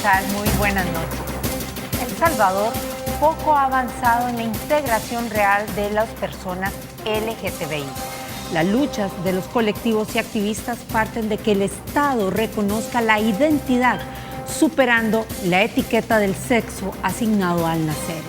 tal? Muy buenas noches. El Salvador poco ha avanzado en la integración real de las personas LGTBI. Las luchas de los colectivos y activistas parten de que el Estado reconozca la identidad, superando la etiqueta del sexo asignado al nacer.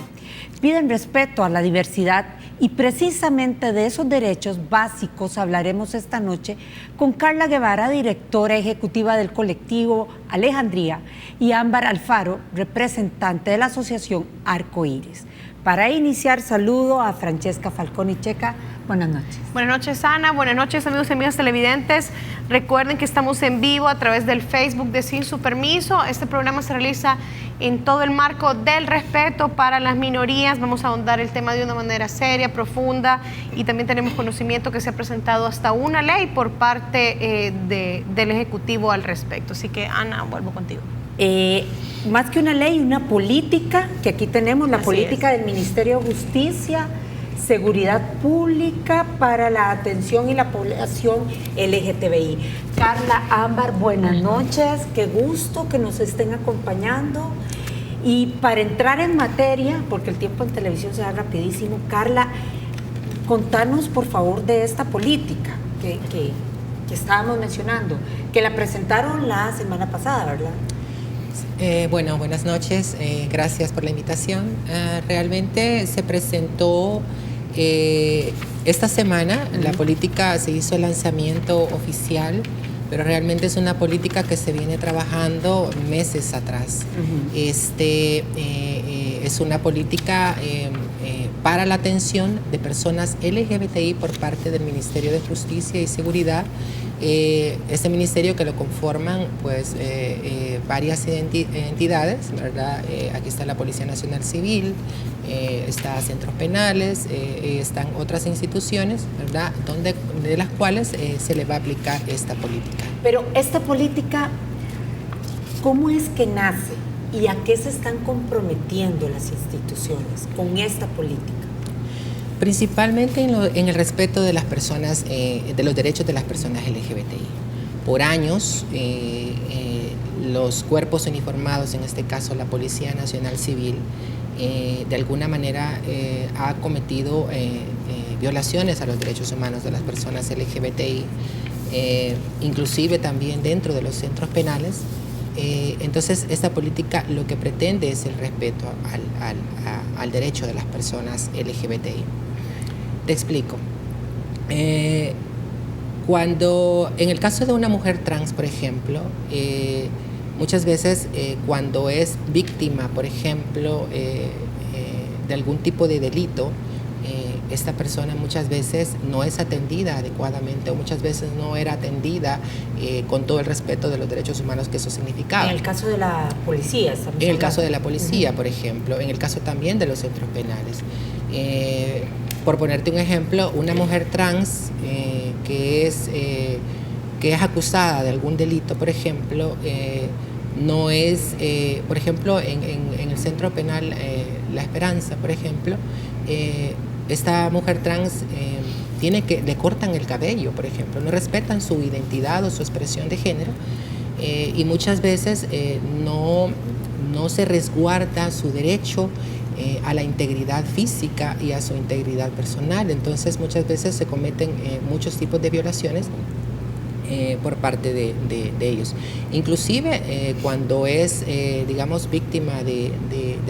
Piden respeto a la diversidad y precisamente de esos derechos básicos hablaremos esta noche con Carla Guevara, directora ejecutiva del colectivo Alejandría, y Ámbar Alfaro, representante de la asociación Arcoíris. Para iniciar, saludo a Francesca Falconi Checa. Buenas noches. Buenas noches, Ana. Buenas noches, amigos y amigas televidentes. Recuerden que estamos en vivo a través del Facebook de Sin Su Permiso. Este programa se realiza en todo el marco del respeto para las minorías. Vamos a ahondar el tema de una manera seria, profunda, y también tenemos conocimiento que se ha presentado hasta una ley por parte del Ejecutivo al respecto. Así que, Ana, vuelvo contigo. Más que una ley, una política, que aquí tenemos la Así política es. del Ministerio de Justicia, Seguridad Pública para la atención y la población LGTBI. Carla, Ámbar, buenas noches, qué gusto que nos estén acompañando. Y para entrar en materia, porque el tiempo en televisión se da rapidísimo, Carla, contanos por favor de esta política que estábamos mencionando, que la presentaron la semana pasada, ¿verdad? Bueno, buenas noches, gracias por la invitación. Realmente se presentó esta semana, la política se hizo el lanzamiento oficial, pero realmente es una política que se viene trabajando meses atrás. Es una política para la atención de personas LGBTI por parte del Ministerio de Justicia y Seguridad. Este ministerio que lo conforman pues varias entidades, ¿verdad? Aquí está la Policía Nacional Civil, está centros penales, están otras instituciones, ¿verdad? De las cuales se le va a aplicar esta política. Pero esta política, ¿cómo es que nace y a qué se están comprometiendo las instituciones con esta política? Principalmente en el respeto de las personas, de los derechos de las personas LGBTI. Por años, los cuerpos uniformados, en este caso la Policía Nacional Civil, de alguna manera ha cometido violaciones a los derechos humanos de las personas LGBTI, inclusive también dentro de los centros penales. Entonces, esta política lo que pretende es el respeto al derecho de las personas LGBTI. Te explico. Cuando, en el caso de una mujer trans, por ejemplo, muchas veces cuando es víctima, por ejemplo, de algún tipo de delito, esta persona muchas veces no es atendida adecuadamente o muchas veces no era atendida con todo el respeto de los derechos humanos que eso significaba. En el caso de la policía. En el caso de la policía, por ejemplo, en el caso también de los centros penales. Por ponerte un ejemplo, una mujer trans que es acusada de algún delito, por ejemplo, no es, por ejemplo, en el centro penal La Esperanza, por ejemplo, esta mujer trans le cortan el cabello, por ejemplo, no respetan su identidad o su expresión de género y muchas veces no se resguarda su derecho a la integridad física y a su integridad personal. Entonces muchas veces se cometen muchos tipos de violaciones por parte de ellos. Inclusive cuando es, digamos, víctima de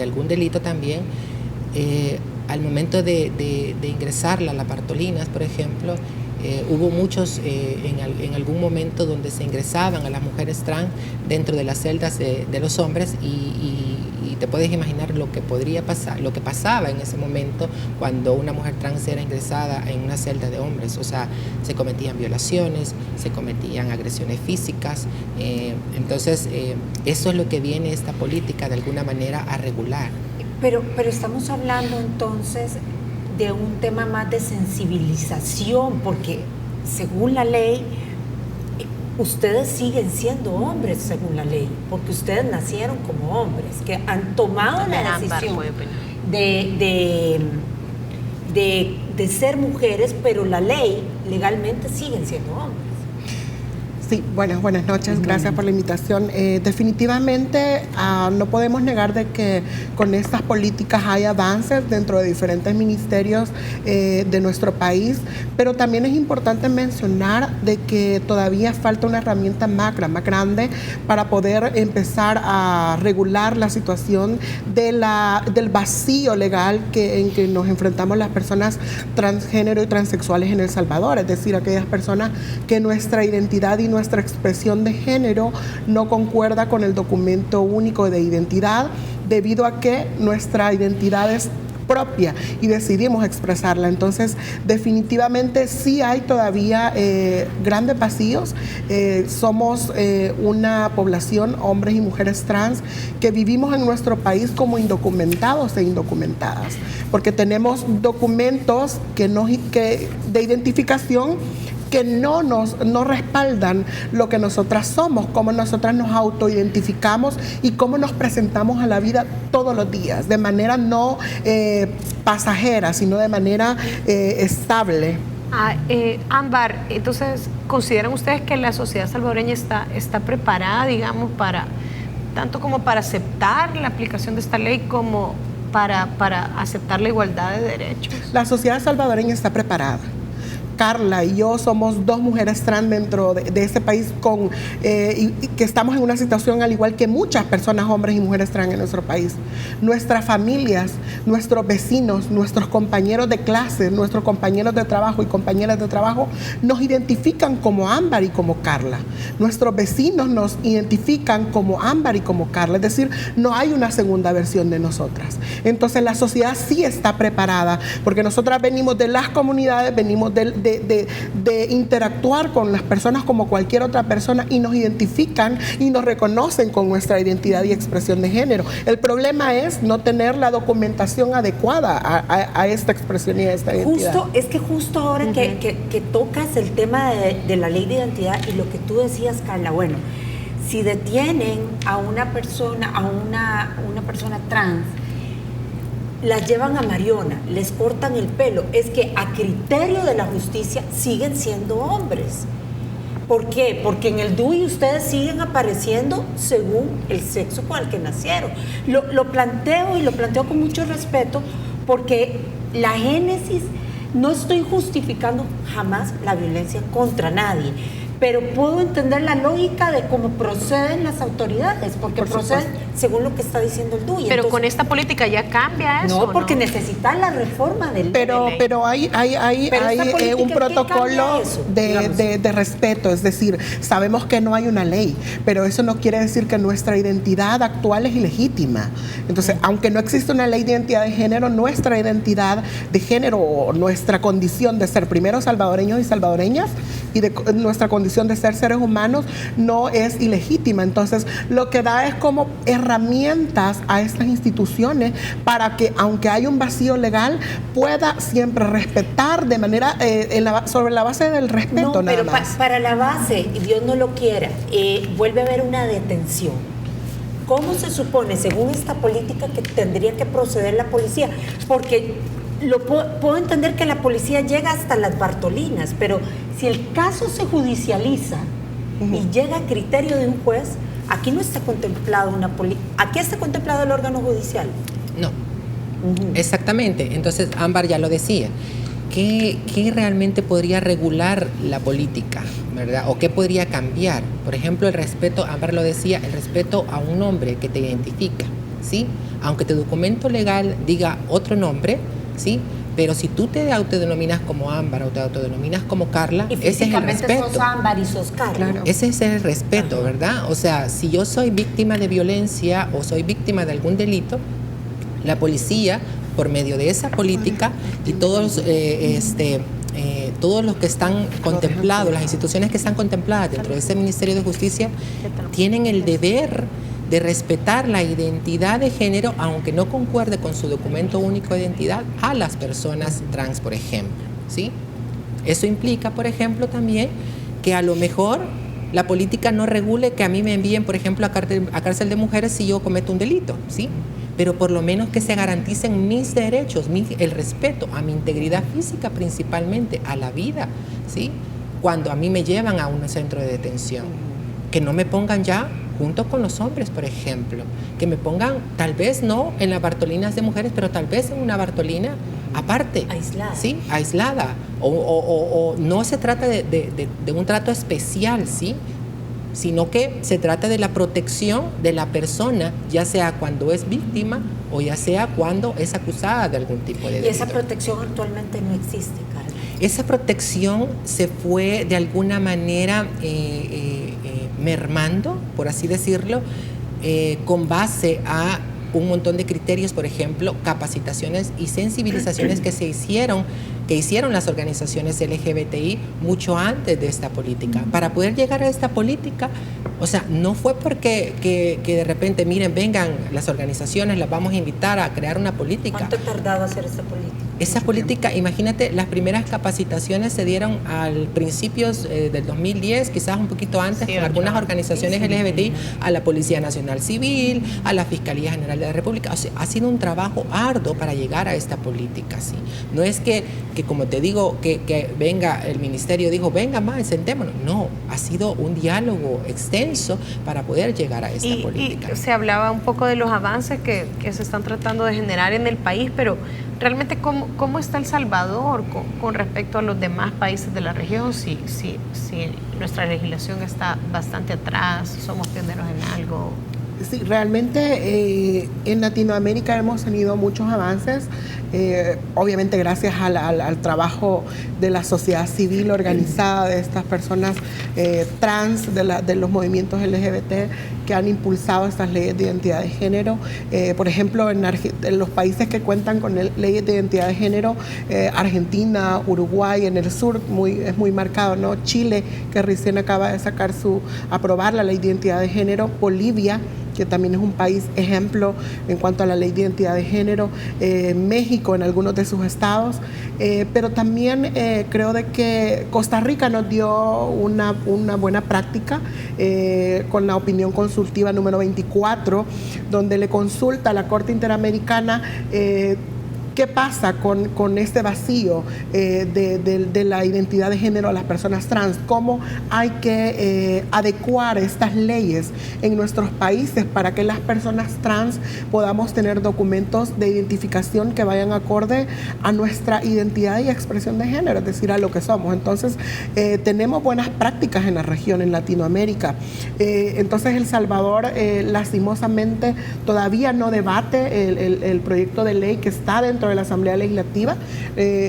algún delito también, al momento de ingresarla a las Bartolinas, por ejemplo, hubo muchos en algún momento donde se ingresaban a las mujeres trans dentro de las celdas de los hombres y te puedes imaginar lo que podría pasar, lo que pasaba en ese momento cuando una mujer trans era ingresada en una celda de hombres. O sea, se cometían violaciones, se cometían agresiones físicas. Entonces, eso es lo que viene esta política de alguna manera a regular. Pero estamos hablando entonces de un tema más de sensibilización, porque según la ley, ustedes siguen siendo hombres según la ley, porque ustedes nacieron como hombres, que han tomado la decisión de ser mujeres, pero la ley legalmente siguen siendo hombres. Sí, buenas noches, gracias por la invitación. Definitivamente no podemos negar de que con estas políticas hay avances dentro de diferentes ministerios de nuestro país, pero también es importante mencionar de que todavía falta una herramienta más grande para poder empezar a regular la situación del vacío legal en que nos enfrentamos las personas transgénero y transexuales en El Salvador, es decir, aquellas personas que nuestra identidad y nuestra expresión de género no concuerda con el documento único de identidad, debido a que nuestra identidad es propia y decidimos expresarla. Entonces, definitivamente sí hay todavía grandes vacíos. Somos una población, hombres y mujeres trans, que vivimos en nuestro país como indocumentados e indocumentadas, porque tenemos documentos de identificación que no respaldan lo que nosotras somos, cómo nosotras nos autoidentificamos y cómo nos presentamos a la vida todos los días, de manera no pasajera, sino de manera estable. Ámbar, entonces, ¿consideran ustedes que la sociedad salvadoreña está preparada, digamos, tanto como para aceptar la aplicación de esta ley como para aceptar la igualdad de derechos? La sociedad salvadoreña está preparada. Carla y yo somos dos mujeres trans dentro de este país y que estamos en una situación al igual que muchas personas, hombres y mujeres trans en nuestro país. Nuestras familias, nuestros vecinos, nuestros compañeros de clase, nuestros compañeros de trabajo y compañeras de trabajo nos identifican como Ámbar y como Carla. Nuestros vecinos nos identifican como Ámbar y como Carla, es decir, no hay una segunda versión de nosotras. Entonces la sociedad sí está preparada, porque nosotras venimos de las comunidades, venimos de interactuar con las personas como cualquier otra persona y nos identifican y nos reconocen con nuestra identidad y expresión de género. El problema es no tener la documentación adecuada a esta expresión y a esta identidad. Justo ahora que tocas el tema de la ley de identidad y lo que tú decías, Carla, bueno, si detienen a una persona trans, las llevan a Mariona, les cortan el pelo, es que a criterio de la justicia siguen siendo hombres. ¿Por qué? Porque en el DUI ustedes siguen apareciendo según el sexo con el que nacieron. Lo planteo con mucho respeto, porque la génesis, no estoy justificando jamás la violencia contra nadie, pero puedo entender la lógica de cómo proceden las autoridades, porque proceden según lo que está diciendo el DUI. Pero entonces, con esta política ya cambia eso. No, porque necesita la reforma del pero hay un protocolo de respeto, es decir, sabemos que no hay una ley, pero eso no quiere decir que nuestra identidad actual es ilegítima. Entonces, aunque no existe una ley de identidad de género, nuestra identidad de género o nuestra condición de ser primero salvadoreños y salvadoreñas y de nuestra condición de ser seres humanos no es ilegítima. Entonces, lo que da es como herramientas a estas instituciones para que, aunque haya un vacío legal, pueda siempre respetar de manera sobre la base del respeto. No, nada pero más. Para la base, y Dios no lo quiera, vuelve a haber una detención. ¿Cómo se supone, según esta política, que tendría que proceder la policía? Porque puedo entender que la policía llega hasta las Bartolinas, pero si el caso se judicializa y llega a criterio de un juez, aquí no está contemplado aquí está contemplado el órgano judicial. No, exactamente. Entonces, Ámbar ya lo decía. ¿Qué realmente podría regular la política, verdad? ¿O qué podría cambiar? Por ejemplo, el respeto, Ámbar lo decía, el respeto a un nombre que te identifica, ¿sí? Aunque tu documento legal diga otro nombre, ¿sí? Pero si tú te autodenominas como Ámbar o te autodenominas como Carla, ese es el respeto. Sos Ámbar y sos Carla. Claro. Ese es el respeto, ¿verdad? O sea, si yo soy víctima de violencia o soy víctima de algún delito, la policía, por medio de esa política y todos los que están contemplados, las instituciones que están contempladas dentro de ese Ministerio de Justicia, tienen el deber de respetar la identidad de género, aunque no concuerde con su documento único de identidad, a las personas trans, por ejemplo, ¿sí? Eso implica, por ejemplo, también que a lo mejor la política no regule que a mí me envíen, por ejemplo, a cárcel de mujeres si yo cometo un delito, ¿sí? Pero por lo menos que se garanticen mis derechos, el respeto a mi integridad física principalmente, a la vida, ¿sí? cuando a mí me llevan a un centro de detención. Que no me pongan ya junto con los hombres, por ejemplo, que me pongan tal vez no en las Bartolinas de mujeres, pero tal vez en una Bartolina aparte. Aislada. Sí, aislada. O no se trata de un trato especial, ¿sí? Sino que se trata de la protección de la persona, ya sea cuando es víctima o ya sea cuando es acusada de algún tipo de delito. Y esa protección actualmente no existe, Carla. Esa protección se fue de alguna manera mermando, por así decirlo, con base a un montón de criterios, por ejemplo, capacitaciones y sensibilizaciones que hicieron las organizaciones LGBTI mucho antes de esta política. Para poder llegar a esta política, o sea, no fue porque que de repente, miren, vengan las organizaciones, las vamos a invitar a crear una política. ¿Cuánto ha tardado hacer esa política? Esa política, imagínate, las primeras capacitaciones se dieron al principios del 2010, quizás un poquito antes, Sí, con algunas claro. organizaciones LGBTI, a la Policía Nacional Civil, a la Fiscalía General de la República. O sea, ha sido un trabajo arduo para llegar a esta política, ¿sí? No es que como te digo, que venga el ministerio, dijo, venga más, sentémonos. No, ha sido un diálogo extenso para poder llegar a esta política. Y se hablaba un poco de los avances que se están tratando de generar en el país, pero realmente, ¿cómo está El Salvador con respecto a los demás países de la región? Si nuestra legislación está bastante atrás, somos pioneros en algo. Sí, realmente en Latinoamérica hemos tenido muchos avances, obviamente gracias al trabajo de la sociedad civil organizada, de estas personas trans, de los movimientos LGBT que han impulsado estas leyes de identidad de género. Por ejemplo, en los países que cuentan con leyes de identidad de género, Argentina, Uruguay, en el sur es muy marcado, ¿no? Chile, que recién acaba de aprobar la ley de identidad de género, Bolivia, que también es un país ejemplo en cuanto a la ley de identidad de género, México en algunos de sus estados, pero también creo de que Costa Rica nos dio una buena práctica con la opinión consultiva número 24, donde le consulta a la Corte Interamericana ¿qué pasa con este vacío de la identidad de género a las personas trans? ¿Cómo hay que adecuar estas leyes en nuestros países para que las personas trans podamos tener documentos de identificación que vayan acorde a nuestra identidad y expresión de género, es decir, a lo que somos? Entonces, tenemos buenas prácticas en la región, en Latinoamérica. Entonces, El Salvador, lastimosamente, todavía no debate el proyecto de ley que está dentro de la Asamblea Legislativa.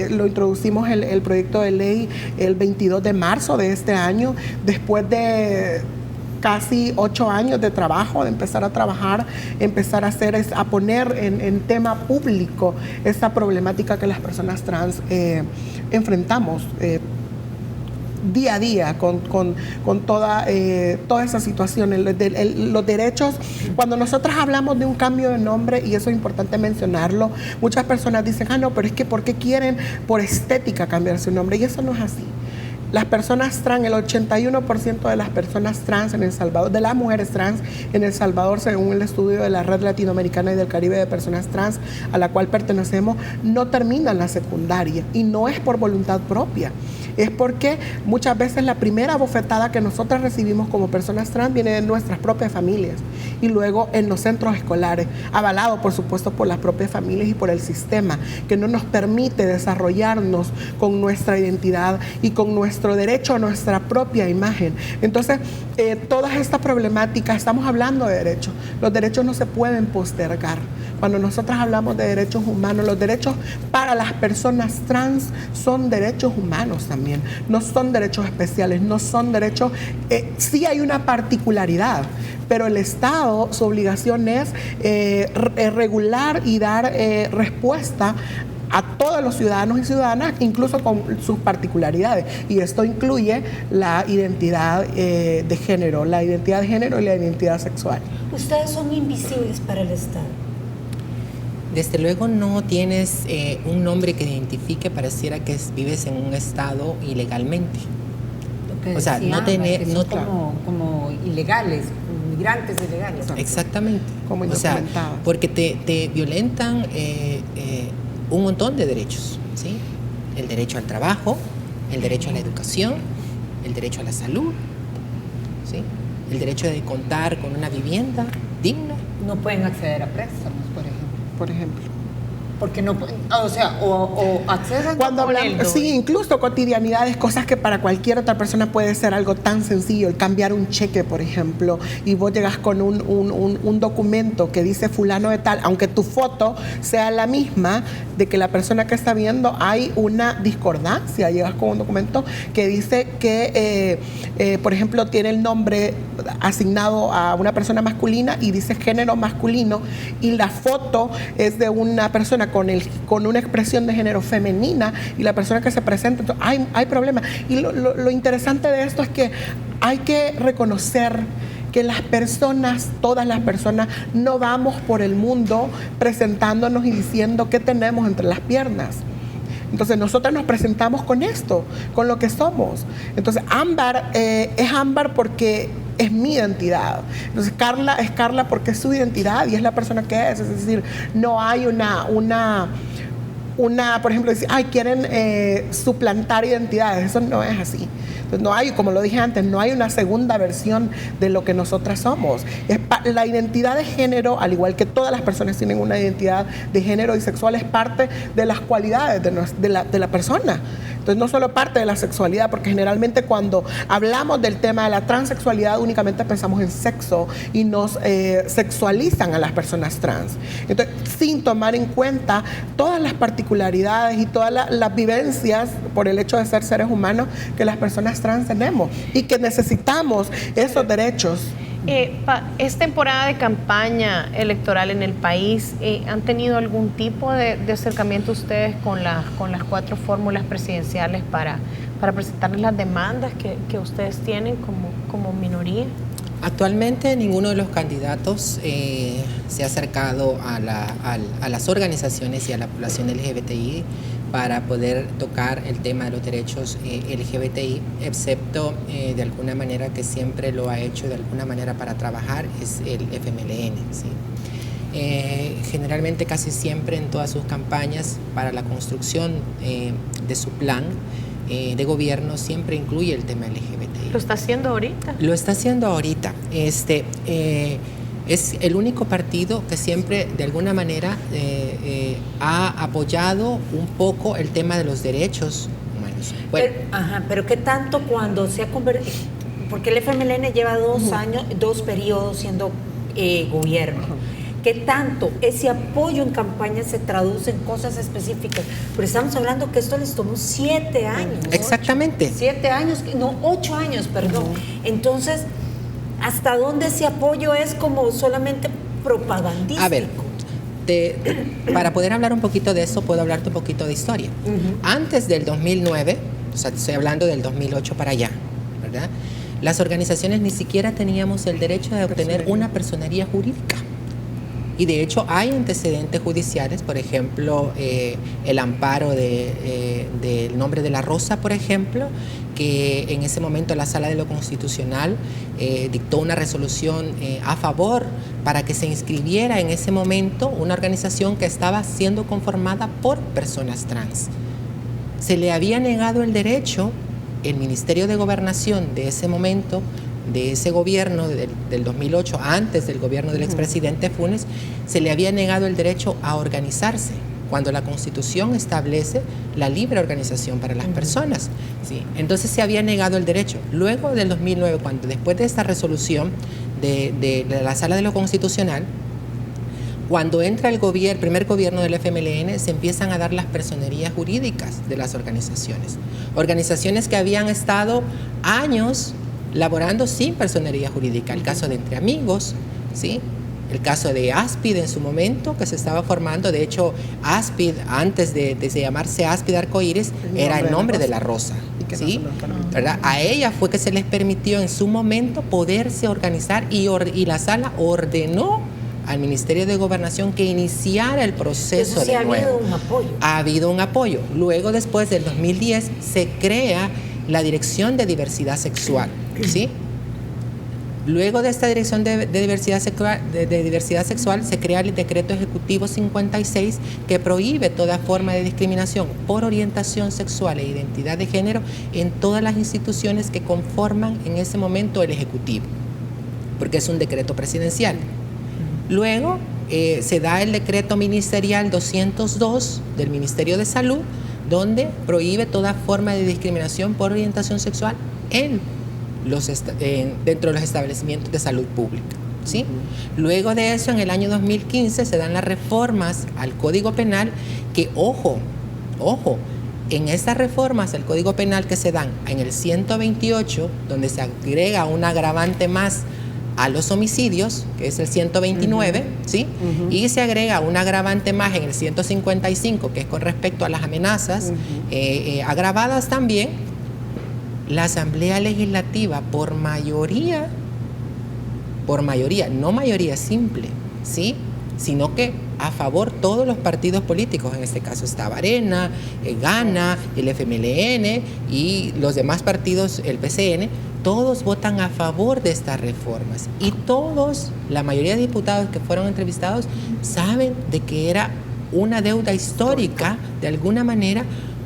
Lo introducimos el proyecto de ley el 22 de marzo de este año, después de casi 8 años de trabajo, de empezar a trabajar, a poner en tema público esta problemática que las personas trans enfrentamos día a día con toda esa situación. Los derechos, cuando nosotros hablamos de un cambio de nombre, y eso es importante mencionarlo, muchas personas dicen, no, pero es que ¿por qué quieren por estética cambiar su nombre? Y eso no es así. Las personas trans, el 81% de las personas trans en El Salvador, de las mujeres trans en El Salvador, según el estudio de la Red Latinoamericana y del Caribe de Personas Trans, a la cual pertenecemos, no terminan la secundaria, y no es por voluntad propia. Es porque muchas veces la primera bofetada que nosotras recibimos como personas trans viene de nuestras propias familias, y luego en los centros escolares, avalado por supuesto por las propias familias y por el sistema, que no nos permite desarrollarnos con nuestra identidad y con nuestro derecho a nuestra propia imagen. Entonces, todas estas problemáticas, estamos hablando de derechos. Los derechos no se pueden postergar. Cuando nosotros hablamos de derechos humanos, los derechos para las personas trans son derechos humanos también. No son derechos especiales, no son derechos... sí hay una particularidad, pero el Estado, su obligación es regular y dar respuesta a todos los ciudadanos y ciudadanas, incluso con sus particularidades. Y esto incluye la identidad de género y la identidad sexual. ¿Ustedes son invisibles para el Estado? Desde luego no tienes un nombre que identifique, pareciera que vives en un estado ilegalmente. O sea, no tener... No, como ilegales, migrantes ilegales. Exactamente. Como indocumentados. Porque te violentan un montón de derechos, ¿sí? El derecho al trabajo, el derecho a la educación, el derecho a la salud, ¿sí? El derecho de contar con una vivienda digna. No pueden acceder a préstamos, Por ejemplo. porque no pueden, o accesan Cuando con hablamos, sí, incluso cotidianidades, cosas que para cualquier otra persona puede ser algo tan sencillo, el cambiar un cheque, por ejemplo, y vos llegas con un documento que dice fulano de tal, aunque tu foto sea la misma, de que la persona que está viendo hay una discordancia, llegas con un documento que dice que, por ejemplo, tiene el nombre asignado a una persona masculina y dice género masculino, y la foto es de una persona con una expresión de género femenina, y la persona que se presenta, entonces hay problemas. Y lo interesante de esto es que hay que reconocer que las personas, todas las personas, no vamos por el mundo presentándonos y diciendo qué tenemos entre las piernas. Entonces nosotros nos presentamos con esto, con lo que somos. Entonces Ámbar es Ámbar porque es mi identidad. Entonces Carla es Carla porque es su identidad y es la persona que es. Es decir, no hay una por ejemplo, decir, quieren suplantar identidades. Eso no es así. Entonces, no hay, como lo dije antes, no hay una segunda versión de lo que nosotras somos. La identidad de género, al igual que todas las personas tienen una identidad de género y sexual, es parte de las cualidades de la persona. Entonces, no solo parte de la sexualidad, porque generalmente cuando hablamos del tema de la transexualidad únicamente pensamos en sexo y nos sexualizan a las personas trans. Entonces, sin tomar en cuenta todas las particularidades y todas las vivencias por el hecho de ser seres humanos que las personas trans tenemos y que necesitamos esos derechos. Es temporada de campaña electoral en el país. ¿Han tenido algún tipo de acercamiento ustedes con las 4 fórmulas presidenciales para presentarles las demandas que ustedes tienen como minoría? Actualmente ninguno de los candidatos se ha acercado a las organizaciones y a la población LGBTI para poder tocar el tema de los derechos LGBTI, excepto de alguna manera que siempre lo ha hecho de alguna manera para trabajar, es el FMLN, ¿sí? Generalmente casi siempre en todas sus campañas para la construcción de su plan de gobierno siempre incluye el tema LGBTI. ¿Lo está haciendo ahorita? Lo está haciendo ahorita. Es el único partido que siempre de alguna manera ha apoyado un poco el tema de los derechos humanos. Bueno. Pero ¿qué tanto cuando se ha convertido? Porque el FMLN lleva 2 periodos siendo gobierno. ¿Qué tanto ese apoyo en campaña se traduce en cosas específicas? Pero estamos hablando que esto les tomó 7 años. Exactamente. 7 años, no, 8 años, perdón. Entonces, ¿hasta dónde ese apoyo es como solamente propagandístico? A ver, para poder hablar un poquito de eso, puedo hablarte un poquito de historia. Antes del 2009, o sea, estoy hablando del 2008 para allá, ¿verdad? Las organizaciones ni siquiera teníamos el derecho de obtener una personería jurídica. Y de hecho hay antecedentes judiciales, por ejemplo, el amparo del nombre de la Rosa, por ejemplo, que en ese momento la Sala de lo Constitucional dictó una resolución a favor para que se inscribiera en ese momento una organización que estaba siendo conformada por personas trans. Se le había negado el derecho, el Ministerio de Gobernación de ese momento, de ese gobierno del 2008, antes del gobierno del expresidente Funes, se le había negado el derecho a organizarse, cuando la Constitución establece la libre organización para las personas. ¿Sí? Entonces se había negado el derecho. Luego del 2009, cuando después de esta resolución de la Sala de lo Constitucional, cuando entra el primer gobierno del FMLN, se empiezan a dar las personerías jurídicas de las organizaciones. Organizaciones que habían estado años laborando sin personería jurídica. El caso de Entre Amigos, ¿sí? El caso de Áspid en su momento, que se estaba formando. De hecho, Áspid, antes de llamarse Áspid Arcoíris, era el nombre de la Rosa. ¿Sí? ¿Verdad? A ella fue que se les permitió en su momento poderse organizar y la Sala ordenó al Ministerio de Gobernación que iniciara el proceso de nuevo. Ha habido un apoyo. Ha habido un apoyo. Luego, después del 2010, se crea la Dirección de Diversidad Sexual, ¿sí? Luego de esta Dirección de Diversidad Sexual se crea el Decreto Ejecutivo 56 que prohíbe toda forma de discriminación por orientación sexual e identidad de género en todas las instituciones que conforman en ese momento el Ejecutivo, porque es un decreto presidencial. Luego se da el Decreto Ministerial 202 del Ministerio de Salud, donde prohíbe toda forma de discriminación por orientación sexual dentro de los establecimientos de salud pública, ¿sí? Luego de eso, en el año 2015, se dan las reformas al Código Penal que, ojo, en esas reformas al Código Penal que se dan en el 128, donde se agrega un agravante más a los homicidios, que es el 129, ¿sí? Y se agrega un agravante más en el 155, que es con respecto a las amenazas agravadas también. La Asamblea Legislativa, por mayoría, no mayoría simple, ¿sí? Sino que a favor todos los partidos políticos, en este caso estaba Arena, Gana, el FMLN y los demás partidos, el PCN, todos votan a favor de estas reformas. Y todos, la mayoría de diputados que fueron entrevistados, saben de que era una deuda histórica, de alguna manera,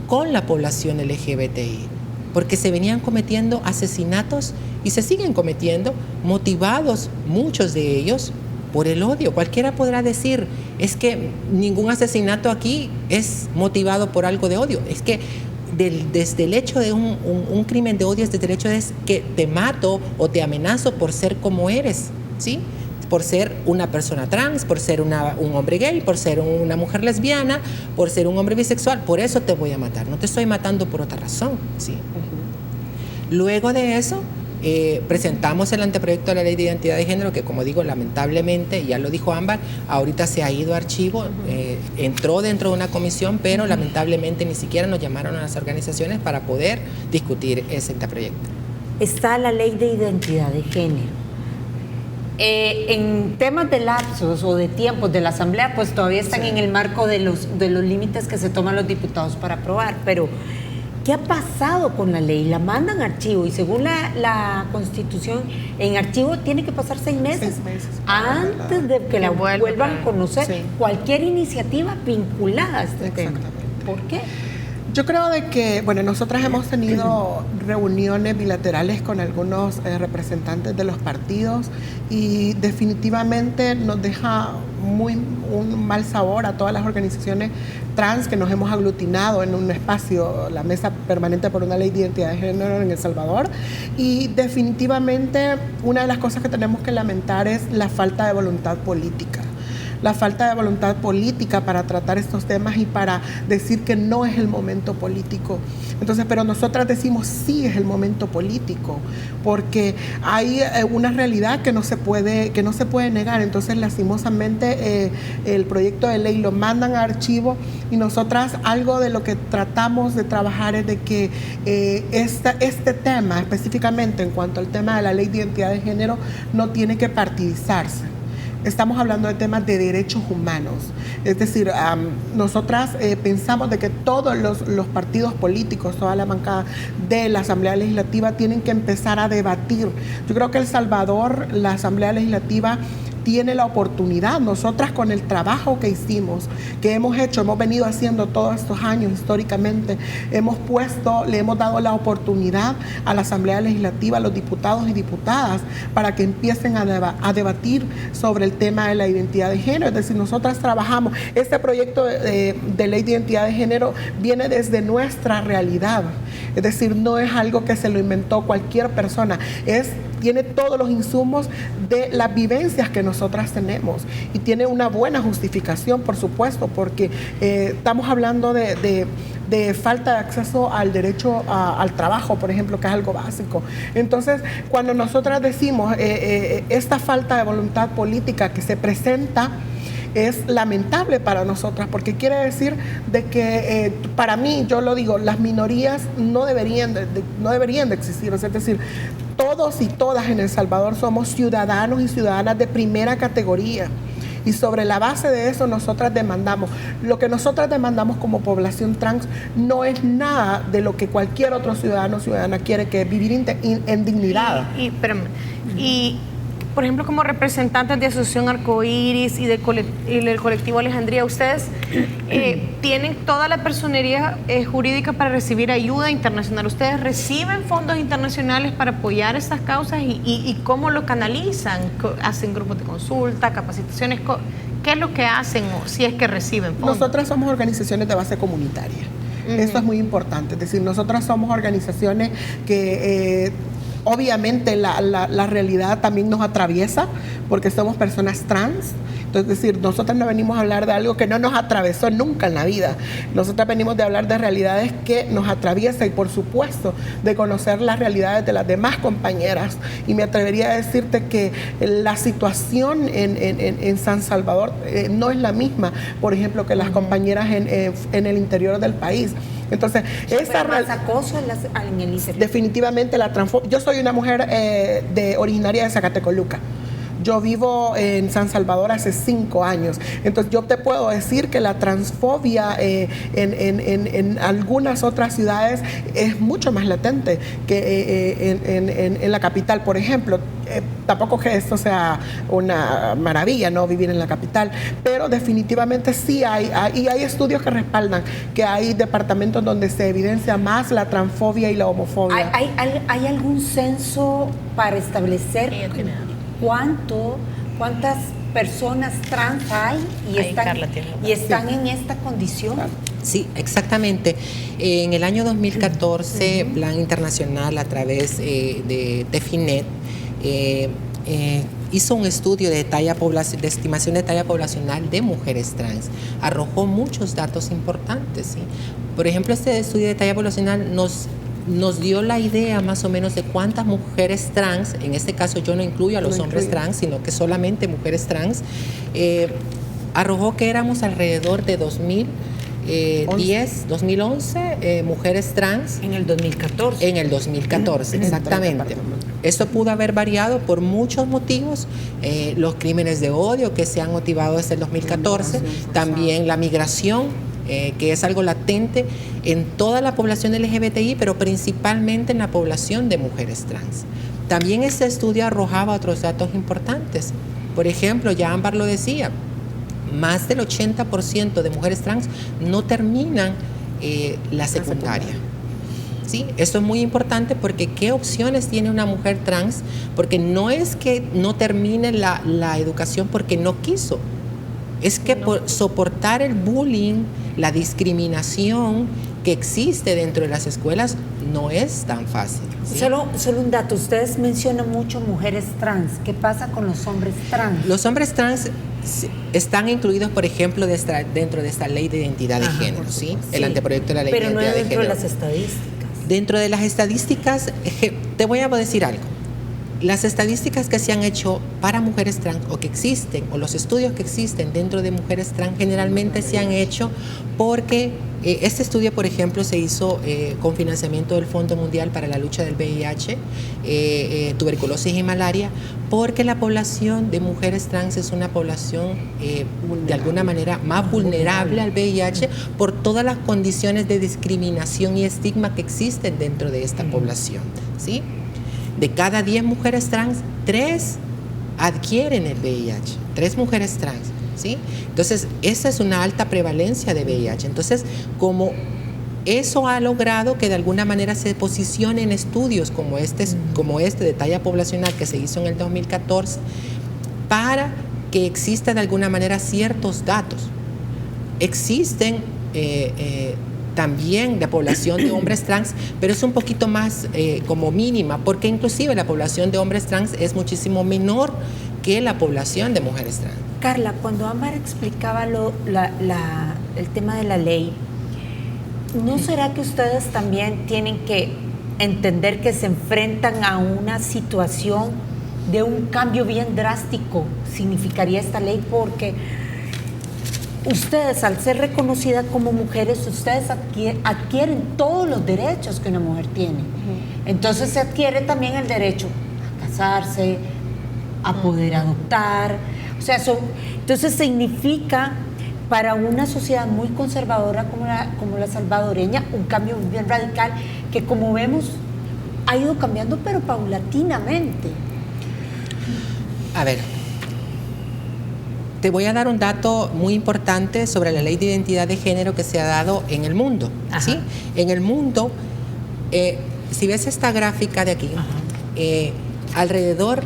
con la población LGBTI. Porque se venían cometiendo asesinatos y se siguen cometiendo, motivados muchos de ellos por el odio. Cualquiera podrá decir, es que ningún asesinato aquí es motivado por algo de odio. Es que desde el hecho de un crimen de odio, desde el hecho es que te mato o te amenazo por ser como eres, ¿sí? Por ser una persona trans, por ser un hombre gay, por ser una mujer lesbiana, por ser un hombre bisexual, por eso te voy a matar. No te estoy matando por otra razón, ¿sí? Luego de eso, presentamos el anteproyecto de la Ley de Identidad de Género, que, como digo, lamentablemente, ya lo dijo Ámbar, ahorita se ha ido a archivo, entró dentro de una comisión, pero lamentablemente ni siquiera nos llamaron a las organizaciones para poder discutir ese anteproyecto. Está la Ley de Identidad de Género. En temas de lapsos o de tiempos de la Asamblea, pues todavía están en el marco de los límites que se toman los diputados para aprobar, pero ¿qué ha pasado con la ley? La mandan a archivo y según la Constitución, en archivo tiene que pasar 6 meses, antes de que la vuelvan a conocer cualquier iniciativa vinculada a este tema. ¿Por qué? Yo creo de que, bueno, nosotras hemos tenido reuniones bilaterales con algunos representantes de los partidos y definitivamente nos deja un mal sabor a todas las organizaciones trans que nos hemos aglutinado en un espacio, la Mesa Permanente por una Ley de Identidad de Género en El Salvador, y definitivamente una de las cosas que tenemos que lamentar es la falta de voluntad política. La falta de voluntad política para tratar estos temas y para decir que no es el momento político. Entonces, pero nosotras decimos sí es el momento político, porque hay una realidad que no se puede negar. Entonces, lastimosamente, el proyecto de ley lo mandan a archivo y nosotras algo de lo que tratamos de trabajar es de que este tema, específicamente en cuanto al tema de la Ley de Identidad de Género, no tiene que partidizarse. Estamos hablando de temas de derechos humanos. Es decir, nosotras pensamos de que todos los partidos políticos, toda la bancada de la Asamblea Legislativa tienen que empezar a debatir. Yo creo que El Salvador, la Asamblea Legislativa, tiene la oportunidad, nosotras con el trabajo que hicimos, que hemos venido haciendo todos estos años históricamente, le hemos dado la oportunidad a la Asamblea Legislativa, a los diputados y diputadas, para que empiecen a debatir sobre el tema de la identidad de género. Es decir, nosotras trabajamos, este proyecto de ley de identidad de género viene desde nuestra realidad, es decir, no es algo que se lo inventó cualquier persona, tiene todos los insumos de las vivencias que nosotras tenemos y tiene una buena justificación, por supuesto, porque estamos hablando de falta de acceso al derecho al trabajo, por ejemplo, que es algo básico. Entonces, cuando nosotras decimos esta falta de voluntad política que se presenta, es lamentable para nosotras, porque quiere decir de que para mí, yo lo digo, las minorías no deberían de existir. Es decir, todos y todas en El Salvador somos ciudadanos y ciudadanas de primera categoría. Y sobre la base de eso nosotras demandamos. Lo que nosotras demandamos como población trans no es nada de lo que cualquier otro ciudadano o ciudadana quiere, que es vivir en dignidad. Y por ejemplo, como representantes de Asociación Arcoíris y del colectivo Alejandría, ustedes tienen toda la personería jurídica para recibir ayuda internacional. ¿Ustedes reciben fondos internacionales para apoyar estas causas y cómo lo canalizan? ¿Hacen grupos de consulta, capacitaciones? ¿Qué es lo que hacen o si es que reciben fondos? Nosotras somos organizaciones de base comunitaria. Esto es muy importante. Es decir, nosotras somos organizaciones que obviamente la realidad también nos atraviesa porque somos personas trans. Entonces, es decir, nosotros no venimos a hablar de algo que no nos atravesó nunca en la vida. Nosotros venimos de hablar de realidades que nos atraviesan y, por supuesto, de conocer las realidades de las demás compañeras. Y me atrevería a decirte que la situación en San Salvador no es la misma, por ejemplo, que las compañeras en el interior del país. Entonces, esa más acoso en el ICP. Definitivamente yo soy una mujer originaria de Zacatecoluca. Yo vivo en San Salvador hace 5 años. Entonces yo te puedo decir que la transfobia en algunas otras ciudades es mucho más latente que en la capital, por ejemplo. Tampoco que esto sea una maravilla, ¿no?, vivir en la capital, pero definitivamente sí hay estudios que respaldan que hay departamentos donde se evidencia más la transfobia y la homofobia. ¿Hay algún censo para establecer cuántas personas trans hay y están en esta condición? Sí, exactamente. En el año 2014, Plan Internacional a través de TEFINET hizo un estudio de estimación de talla poblacional de mujeres trans. Arrojó muchos datos importantes, ¿sí? Por ejemplo, este estudio de talla poblacional nos dio la idea más o menos de cuántas mujeres trans, en este caso yo no incluyo a los hombres trans, sino que solamente mujeres trans, arrojó que éramos alrededor de 2011 mujeres trans. En el 2014. En el 2014, exactamente. Esto pudo haber variado por muchos motivos, los crímenes de odio que se han motivado desde el 2014, también la migración, que es algo latente en toda la población LGBTI, pero principalmente en la población de mujeres trans. También este estudio arrojaba otros datos importantes. Por ejemplo, ya Ámbar lo decía, más del 80% de mujeres trans no terminan la secundaria. ¿Sí? Esto es muy importante porque ¿qué opciones tiene una mujer trans? Porque no es que no termine la educación porque no quiso. Es que por soportar el bullying, la discriminación que existe dentro de las escuelas no es tan fácil, ¿sí? Solo un dato, ustedes mencionan mucho mujeres trans. ¿Qué pasa con los hombres trans? Los hombres trans están incluidos, por ejemplo, dentro de esta ley de identidad de género, ¿sí? El anteproyecto de la ley de identidad de género. Pero no dentro de las estadísticas. Dentro de las estadísticas, te voy a decir algo. Las estadísticas que se han hecho para mujeres trans o que existen, o los estudios que existen dentro de mujeres trans, generalmente se han hecho porque este estudio, por ejemplo, se hizo con financiamiento del Fondo Mundial para la Lucha del VIH, tuberculosis y malaria, porque la población de mujeres trans es una población de alguna manera más vulnerable al VIH por todas las condiciones de discriminación y estigma que existen dentro de esta población, ¿sí? De cada 10 mujeres trans, 3 adquieren el VIH, 3 mujeres trans, ¿sí? Entonces, esa es una alta prevalencia de VIH. Entonces, como eso ha logrado que de alguna manera se posicione en estudios como este de talla poblacional que se hizo en el 2014, para que exista de alguna manera ciertos datos. Existen también la población de hombres trans, pero es un poquito más como mínima, porque inclusive la población de hombres trans es muchísimo menor que la población de mujeres trans. Carla, cuando Ámbar explicaba el tema de la ley, ¿no será que ustedes también tienen que entender que se enfrentan a una situación de un cambio bien drástico? Significaría esta ley porque ustedes, al ser reconocidas como mujeres, ustedes adquieren todos los derechos que una mujer tiene. Entonces se adquiere también el derecho a casarse, a poder adoptar. O sea, entonces significa para una sociedad muy conservadora como la salvadoreña un cambio bien radical que, como vemos, ha ido cambiando pero paulatinamente. A ver, te voy a dar un dato muy importante sobre la ley de identidad de género que se ha dado en el mundo. ¿Sí? En el mundo, si ves esta gráfica de aquí, alrededor,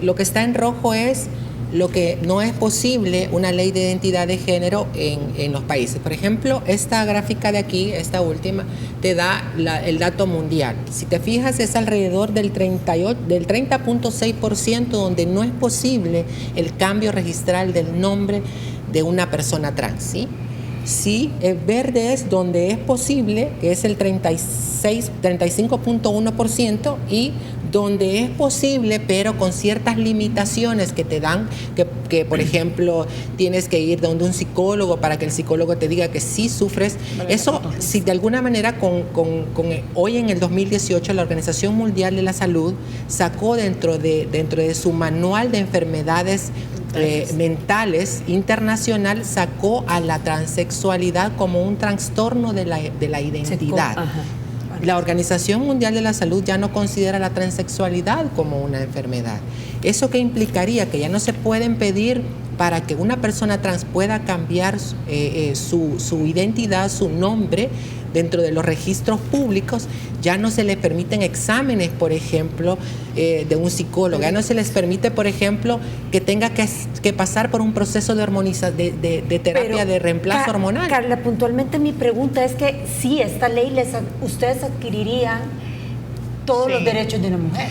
lo que está en rojo es lo que no es posible una ley de identidad de género en los países. Por ejemplo, esta gráfica de aquí, esta última, te da el dato mundial. Si te fijas, es alrededor del 30.6% donde no es posible el cambio registral del nombre de una persona trans, ¿sí? Sí, el verde es donde es posible, que es el 35.1%, y donde es posible, pero con ciertas limitaciones que te dan, que por ejemplo tienes que ir donde un psicólogo para que el psicólogo te diga que sí sufres. Eso, si de alguna manera hoy en el 2018 la Organización Mundial de la Salud sacó dentro de su manual de enfermedades mentales internacional, sacó a la transexualidad como un trastorno de la identidad. La Organización Mundial de la Salud ya no considera la transexualidad como una enfermedad. ¿Eso qué implicaría? Que ya no se pueden pedir para que una persona trans pueda cambiar su identidad, su nombre, dentro de los registros públicos. Ya no se les permiten exámenes, por ejemplo, de un psicólogo. Ya no se les permite, por ejemplo, que tenga que pasar por un proceso de de terapia de reemplazo hormonal. Carla, puntualmente mi pregunta es que si esta ley ustedes adquirirían todos los derechos de una mujer.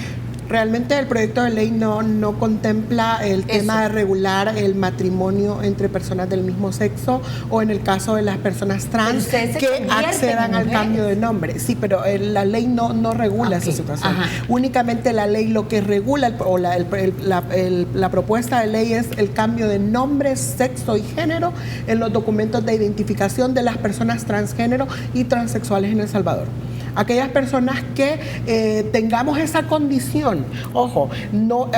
Realmente el proyecto de ley no contempla el tema de regular el matrimonio entre personas del mismo sexo, o en el caso de las personas trans que accedan al cambio de nombre. Sí, pero la ley no regula esa situación. Únicamente la ley lo que regula, la propuesta de ley, es el cambio de nombre, sexo y género en los documentos de identificación de las personas transgénero y transexuales en El Salvador. Aquellas personas que tengamos esa condición, ojo,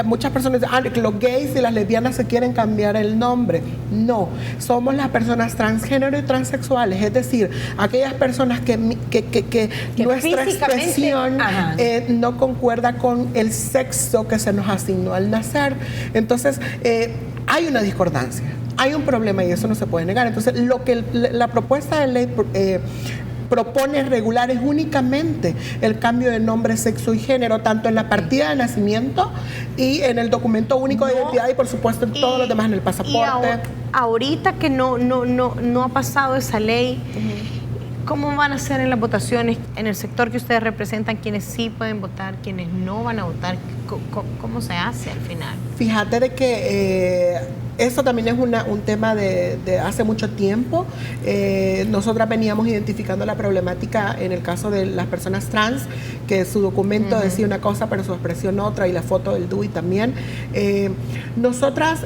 muchas personas dicen que los gays y las lesbianas se quieren cambiar el nombre. No, somos las personas transgénero y transexuales, es decir, aquellas personas que nuestra expresión no concuerda con el sexo que se nos asignó al nacer. Entonces, hay una discordancia, hay un problema y eso no se puede negar. Entonces, lo que la propuesta de ley propone regular es únicamente el cambio de nombre, sexo y género, tanto en la partida de nacimiento y en el documento único de identidad, y por supuesto en todos los demás, en el pasaporte. Ahorita que no ha pasado esa ley, ¿cómo van a ser en las votaciones en el sector que ustedes representan? ¿Quiénes sí pueden votar, quiénes no van a votar? ¿Cómo se hace al final? Fíjate de que eso también es un tema de hace mucho tiempo. Nosotras veníamos identificando la problemática en el caso de las personas trans, que su documento decía una cosa pero su expresión otra, y la foto del DUI también. Nosotras,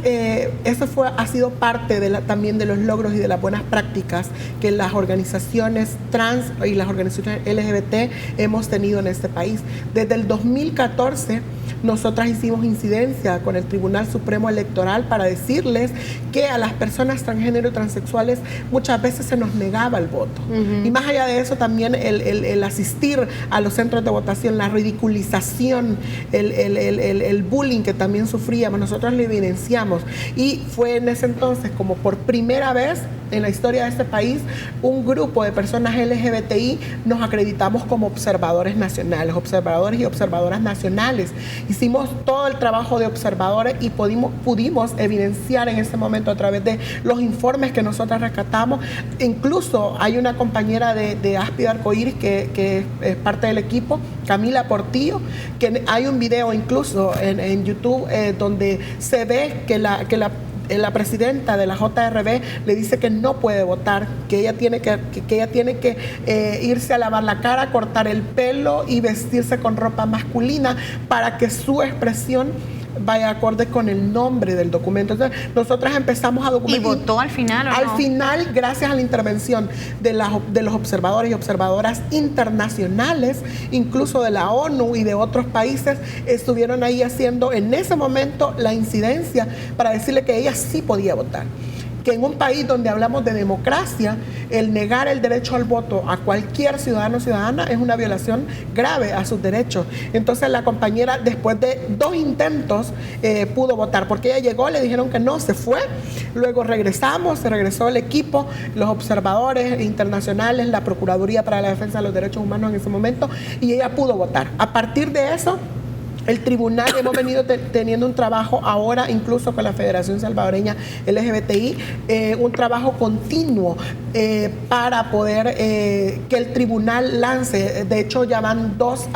eso ha sido parte también de los logros y de las buenas prácticas que las organizaciones trans y las organizaciones LGBT hemos tenido en este país. Desde el 2014 nosotras hicimos incidencia con el Tribunal Supremo Electoral para decirles que a las personas transgénero y transexuales muchas veces se nos negaba el voto. Y más allá de eso, también el asistir a los centros de votación, la ridiculización, el bullying que también sufríamos, nosotros lo evidenciamos. Y fue en ese entonces, como por primera vez en la historia de este país, un grupo de personas LGBTI nos acreditamos como observadores nacionales, observadores y observadoras nacionales. Hicimos todo el trabajo de observadores y pudimos evidenciar en ese momento a través de los informes que nosotros rescatamos. Incluso hay una compañera de Áspide Arcoíris que es parte del equipo, Camila Portillo, que hay un video incluso en YouTube donde se ve que la presidenta de la JRB le dice que no puede votar, que ella tiene que irse a lavar la cara, cortar el pelo y vestirse con ropa masculina para que su expresión vaya acorde con el nombre del documento. Entonces, nosotras empezamos a documentar. ¿Y votó al final o no? Al final, gracias a la intervención de los observadores y observadoras internacionales, incluso de la ONU y de otros países, estuvieron ahí haciendo en ese momento la incidencia para decirle que ella sí podía votar. que en un país donde hablamos de democracia, el negar el derecho al voto a cualquier ciudadano o ciudadana es una violación grave a sus derechos. Entonces la compañera, después de 2 intentos, pudo votar, porque ella llegó, le dijeron que no, se fue, luego regresamos, se regresó el equipo, los observadores internacionales, la Procuraduría para la Defensa de los Derechos Humanos en ese momento, y ella pudo votar. A partir de eso, el tribunal, hemos venido teniendo un trabajo ahora, incluso con la Federación Salvadoreña LGBTI, un trabajo continuo para poder que el tribunal lance. De hecho, ya van 2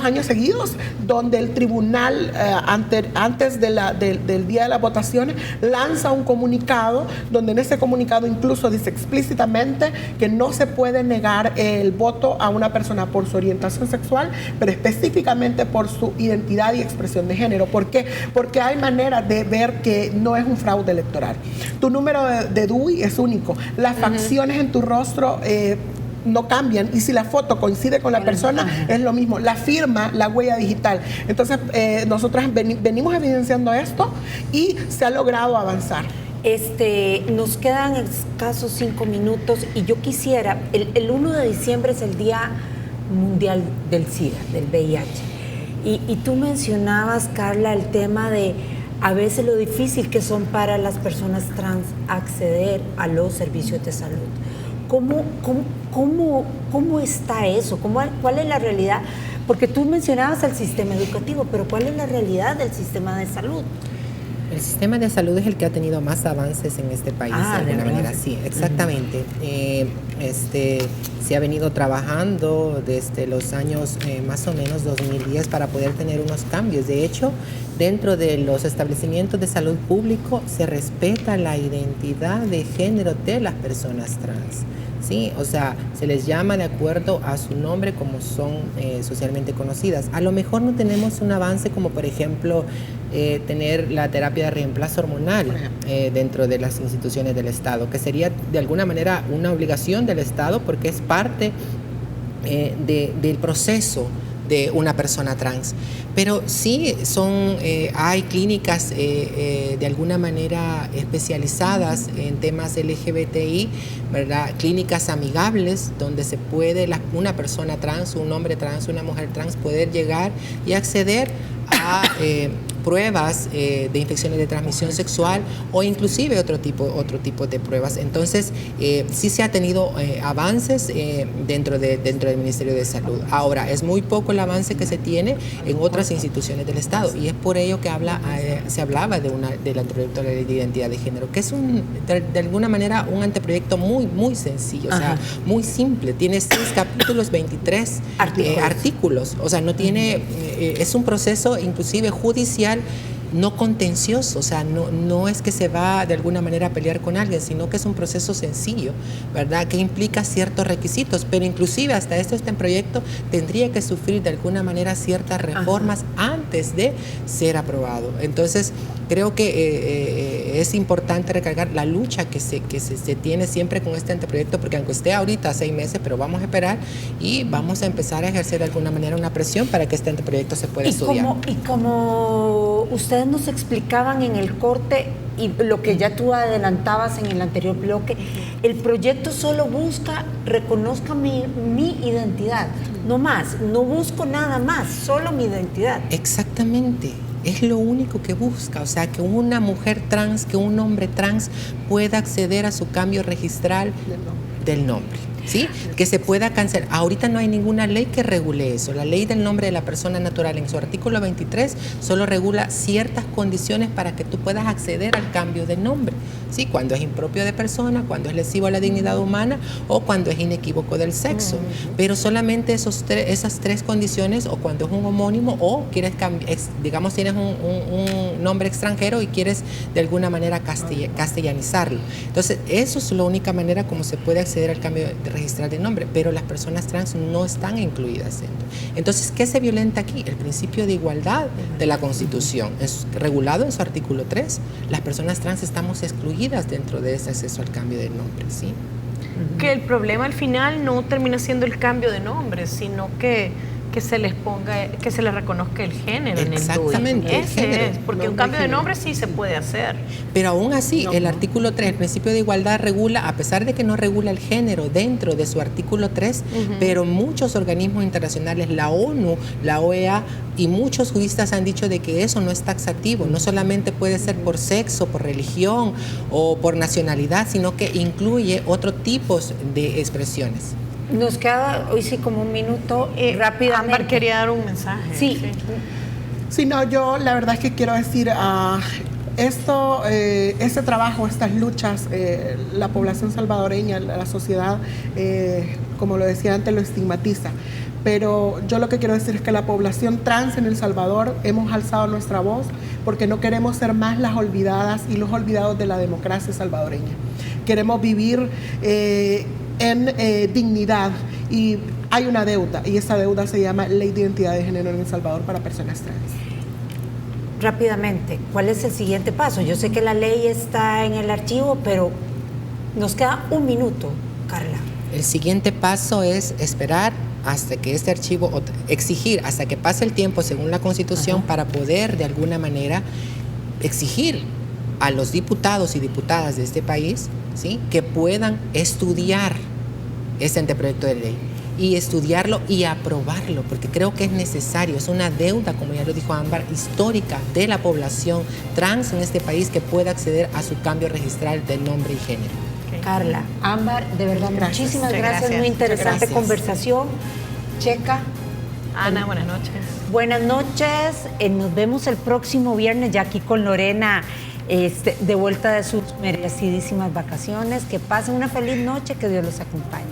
años seguidos, donde el tribunal, antes del día de las votaciones, lanza un comunicado, donde en ese comunicado incluso dice explícitamente que no se puede negar el voto a una persona por su orientación sexual, pero específicamente por su identidad y expresión de género. ¿Por qué? Porque hay manera de ver que no es un fraude electoral. Tu número de DUI es único. Las facciones en tu rostro no cambian, y si la foto coincide con la persona, es lo mismo. La firma, la huella digital. Entonces, nosotras venimos evidenciando esto y se ha logrado avanzar. Nos quedan escasos 5 minutos y yo quisiera, el 1 de diciembre es el Día Mundial del SIDA, del VIH. Y tú mencionabas, Carla, el tema de a veces lo difícil que son para las personas trans acceder a los servicios de salud. ¿Cómo está eso? ¿Cuál es la realidad? Porque tú mencionabas el sistema educativo, pero ¿cuál es la realidad del sistema de salud? El sistema de salud es el que ha tenido más avances en este país, de alguna manera. Sí, exactamente. Se ha venido trabajando desde los años más o menos 2010 para poder tener unos cambios. De hecho, dentro de los establecimientos de salud público se respeta la identidad de género de las personas trans. Sí, o sea, se les llama de acuerdo a su nombre como son socialmente conocidas. A lo mejor no tenemos un avance como, por ejemplo, tener la terapia de reemplazo hormonal dentro de las instituciones del Estado, que sería de alguna manera una obligación del Estado porque es parte del proceso de una persona trans. Pero sí hay clínicas de alguna manera especializadas en temas LGBTI, ¿verdad? Clínicas amigables donde se puede una persona trans, un hombre trans, una mujer trans poder llegar y acceder a pruebas de infecciones de transmisión sexual o inclusive otro tipo de pruebas. Entonces, sí se ha tenido avances dentro del Ministerio de Salud. Ahora, es muy poco el avance que se tiene en otras instituciones del Estado y es por ello que se hablaba del anteproyecto de ley de identidad de género, que es de alguna manera un anteproyecto muy, muy sencillo, o sea, muy simple. Tiene 6 capítulos, 23 artículos. O sea, no tiene, es un proceso inclusive judicial no contencioso, o sea, no es que se va de alguna manera a pelear con alguien, sino que es un proceso sencillo, ¿verdad? Que implica ciertos requisitos, pero inclusive hasta este proyecto tendría que sufrir de alguna manera ciertas reformas antes de ser aprobado. Entonces, creo que es importante recargar la lucha que se tiene siempre con este anteproyecto, porque aunque esté ahorita 6 meses, pero vamos a esperar y vamos a empezar a ejercer de alguna manera una presión para que este anteproyecto se pueda estudiar. Y como ustedes nos explicaban en el corte y lo que ya tú adelantabas en el anterior bloque, el proyecto solo busca, reconozca mi identidad, no más, no busco nada más, solo mi identidad. Exactamente. Es lo único que busca, o sea, que una mujer trans, que un hombre trans pueda acceder a su cambio registral del nombre. ¿Sí? Que se pueda cancelar. Ahorita no hay ninguna ley que regule eso. La ley del nombre de la persona natural en su artículo 23 solo regula ciertas condiciones para que tú puedas acceder al cambio de nombre. ¿Sí? Cuando es impropio de persona, cuando es lesivo a la dignidad humana o cuando es inequívoco del sexo. Pero solamente esas 3 condiciones, o cuando es un homónimo o quieres digamos tienes un nombre extranjero y quieres de alguna manera castellanizarlo. Entonces, eso es la única manera como se puede acceder al cambio de registrar el nombre, pero las personas trans no están incluidas dentro. Entonces, ¿qué se violenta aquí? El principio de igualdad de la Constitución. Es regulado en su artículo 3. Las personas trans estamos excluidas dentro de ese acceso al cambio de nombre, ¿sí? Que el problema al final no termina siendo el cambio de nombre, sino que que se les ponga, que se les reconozca el género en el DUI. Exactamente, el género. Porque un cambio de nombre sí se puede hacer. Pero aún así, el artículo 3, el principio de igualdad, regula, a pesar de que no regula el género dentro de su artículo 3, pero muchos organismos internacionales, la ONU, la OEA y muchos juristas han dicho de que eso no es taxativo, no solamente puede ser por sexo, por religión o por nacionalidad, sino que incluye otros tipos de expresiones. Nos queda hoy sí como un minuto rápidamente. Ámbar quería dar un mensaje. Sí. Sí, no, yo la verdad es que quiero decir, este trabajo, estas luchas, la población salvadoreña, la sociedad, como lo decía antes, lo estigmatiza. Pero yo lo que quiero decir es que la población trans en El Salvador hemos alzado nuestra voz porque no queremos ser más las olvidadas y los olvidados de la democracia salvadoreña. Queremos vivir en dignidad y hay una deuda y esa deuda se llama Ley de Identidad de Género en El Salvador para personas trans. Rápidamente, ¿cuál es el siguiente paso? Yo sé que la ley está en el archivo, pero nos queda un minuto, Carla. El siguiente paso es esperar hasta que este archivo, exigir hasta que pase el tiempo según la Constitución para poder de alguna manera exigir a los diputados y diputadas de este país, ¿sí?, que puedan estudiar este anteproyecto de ley y estudiarlo y aprobarlo, porque creo que es necesario, es una deuda, como ya lo dijo Ámbar, histórica de la población trans en este país que pueda acceder a su cambio registral de nombre y género. Carla, Ámbar, de verdad, Gracias. muchísimas Muchas gracias, gracias. muy interesante Gracias. conversación. Checa. Ana, buenas noches. Buenas noches, nos vemos el próximo viernes ya aquí con Lorena, de vuelta de sus merecidísimas vacaciones. Que pasen una feliz noche, que Dios los acompañe.